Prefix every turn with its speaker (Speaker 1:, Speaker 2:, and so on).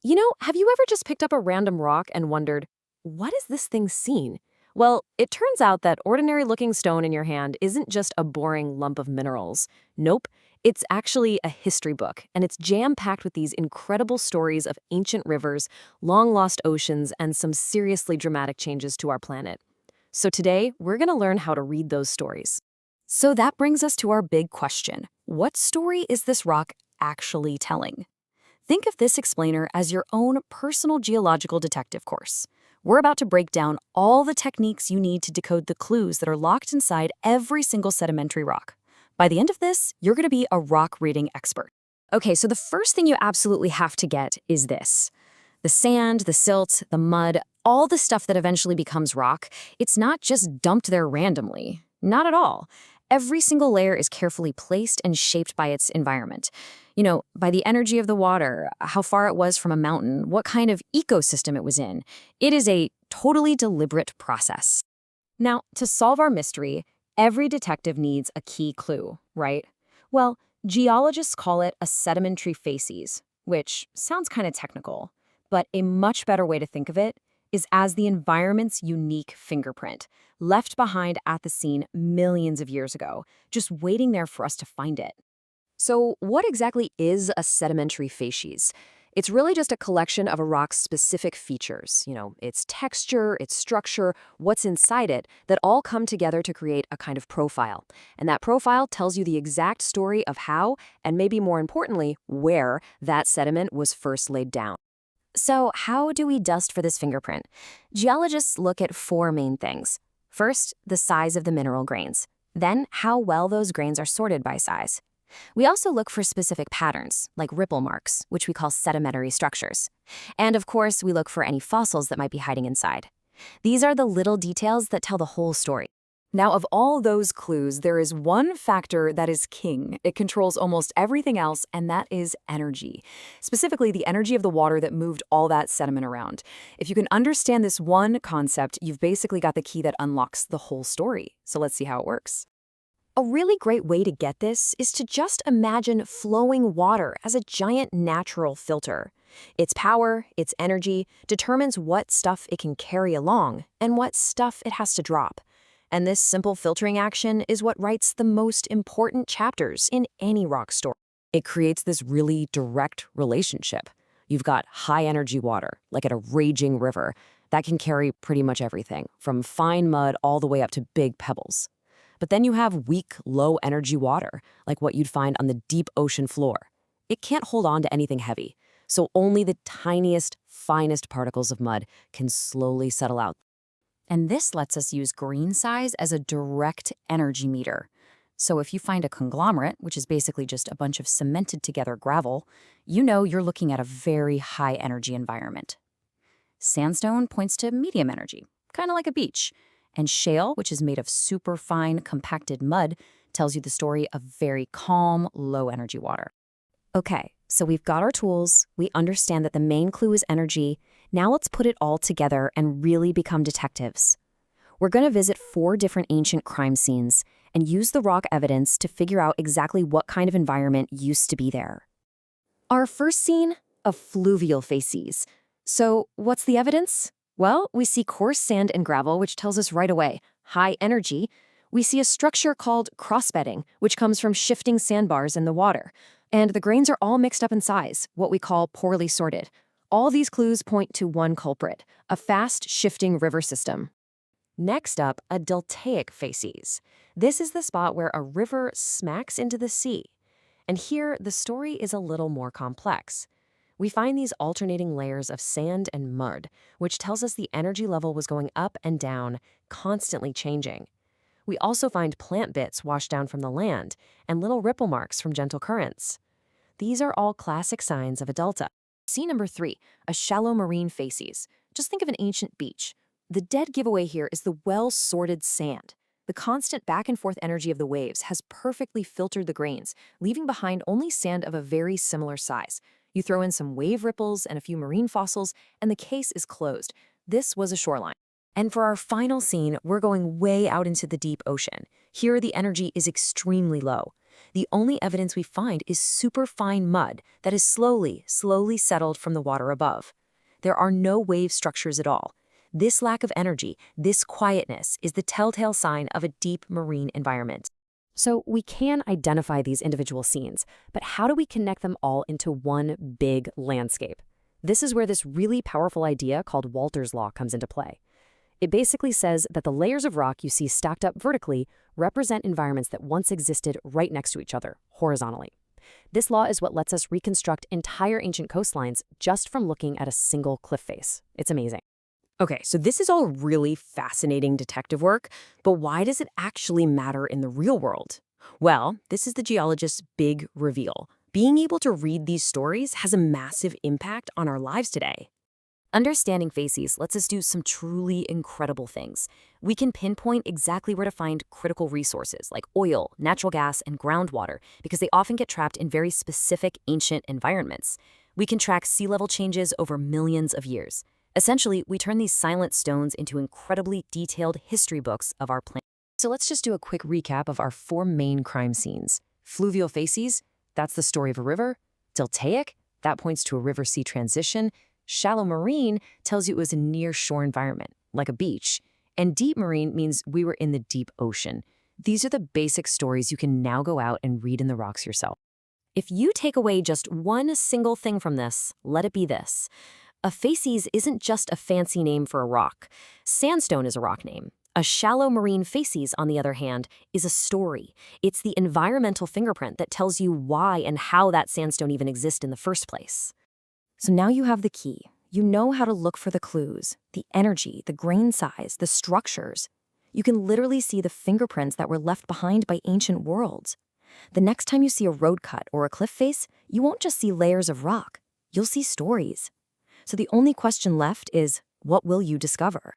Speaker 1: Have you ever just picked up a random rock and wondered, what is this thing seen? Well, it turns out that ordinary-looking stone in your hand isn't just a boring lump of minerals. Nope, it's actually a history book, and it's jam-packed with these incredible stories of ancient rivers, long-lost oceans, and some seriously dramatic changes to our planet. So today, we're going to learn how to read those stories. So that brings us to our big question. What story is this rock actually telling? Think of this explainer as your own personal geological detective course. We're about to break down all the techniques you need to decode the clues that are locked inside every single sedimentary rock. By the end of this, you're going to be a rock reading expert. Okay, so the first thing you absolutely have to get is this. The sand, the silt, the mud, all the stuff that eventually becomes rock, it's not just dumped there randomly. Not at all. Every single layer is carefully placed and shaped by its environment. By the energy of the water, how far it was from a mountain, what kind of ecosystem it was in. It is a totally deliberate process. Now, to solve our mystery, every detective needs a key clue, right? Well, geologists call it a sedimentary facies, which sounds kind of technical, but a much better way to think of it is as the environment's unique fingerprint, left behind at the scene millions of years ago, just waiting there for us to find it. So what exactly is a sedimentary facies? It's really just a collection of a rock's specific features, its texture, its structure, what's inside it, that all come together to create a kind of profile. And that profile tells you the exact story of how, and maybe more importantly, where that sediment was first laid down. So how do we dust for this fingerprint? Geologists look at four main things. First, the size of the mineral grains. Then, how well those grains are sorted by size. We also look for specific patterns, like ripple marks, which we call sedimentary structures. And of course, we look for any fossils that might be hiding inside. These are the little details that tell the whole story. Now, of all those clues, there is one factor that is king. It controls almost everything else, and that is energy. Specifically, the energy of the water that moved all that sediment around. If you can understand this one concept, you've basically got the key that unlocks the whole story. So let's see how it works. A really great way to get this is to just imagine flowing water as a giant natural filter. Its power, its energy, determines what stuff it can carry along and what stuff it has to drop. And this simple filtering action is what writes the most important chapters in any rock story. It creates this really direct relationship. You've got high-energy water, like at a raging river, that can carry pretty much everything, from fine mud all the way up to big pebbles. But then you have weak, low-energy water, like what you'd find on the deep ocean floor. It can't hold on to anything heavy, so only the tiniest, finest particles of mud can slowly settle out. And this lets us use grain size as a direct energy meter. So if you find a conglomerate, which is basically just a bunch of cemented together gravel, you know you're looking at a very high energy environment. Sandstone points to medium energy, kind of like a beach. And shale, which is made of super fine compacted mud, tells you the story of very calm, low energy water. Okay, so we've got our tools, we understand that the main clue is energy. Now let's put it all together and really become detectives. We're going to visit 4 different ancient crime scenes and use the rock evidence to figure out exactly what kind of environment used to be there. Our first scene, a fluvial facies. So what's the evidence? Well, we see coarse sand and gravel, which tells us right away, high energy. We see a structure called crossbedding, which comes from shifting sandbars in the water. And the grains are all mixed up in size, what we call poorly sorted. All these clues point to one culprit, a fast, shifting river system. Next up, a deltaic facies. This is the spot where a river smacks into the sea. And here, the story is a little more complex. We find these alternating layers of sand and mud, which tells us the energy level was going up and down, constantly changing. We also find plant bits washed down from the land and little ripple marks from gentle currents. These are all classic signs of a delta. Scene number 3, a shallow marine facies. Just think of an ancient beach. The dead giveaway here is the well-sorted sand. The constant back and forth energy of the waves has perfectly filtered the grains, leaving behind only sand of a very similar size. You throw in some wave ripples and a few marine fossils, and the case is closed. This was a shoreline. And for our final scene, we're going way out into the deep ocean. Here, the energy is extremely low. The only evidence we find is super fine mud that is slowly settled from the water above. There are no wave structures at all. This lack of energy, this quietness, is the telltale sign of a deep marine environment. So we can identify these individual scenes, but how do we connect them all into one big landscape? This is where this really powerful idea called Walter's Law comes into play. It basically says that the layers of rock you see stacked up vertically represent environments that once existed right next to each other, horizontally. This law is what lets us reconstruct entire ancient coastlines just from looking at a single cliff face. It's amazing. Okay, so this is all really fascinating detective work, but why does it actually matter in the real world? Well, this is the geologist's big reveal. Being able to read these stories has a massive impact on our lives today. Understanding facies lets us do some truly incredible things. We can pinpoint exactly where to find critical resources like oil, natural gas, and groundwater because they often get trapped in very specific ancient environments. We can track sea level changes over millions of years. Essentially, we turn these silent stones into incredibly detailed history books of our planet. So let's just do a quick recap of our 4 main crime scenes. Fluvial facies, that's the story of a river. Deltaic, that points to a river-sea transition. Shallow marine tells you it was a near-shore environment, like a beach. And deep marine means we were in the deep ocean. These are the basic stories you can now go out and read in the rocks yourself. If you take away just one single thing from this, let it be this. A facies isn't just a fancy name for a rock. Sandstone is a rock name. A shallow marine facies, on the other hand, is a story. It's the environmental fingerprint that tells you why and how that sandstone even exists in the first place. So now you have the key. You know how to look for the clues, the energy, the grain size, the structures. You can literally see the fingerprints that were left behind by ancient worlds. The next time you see a road cut or a cliff face, you won't just see layers of rock. You'll see stories. So the only question left is, what will you discover?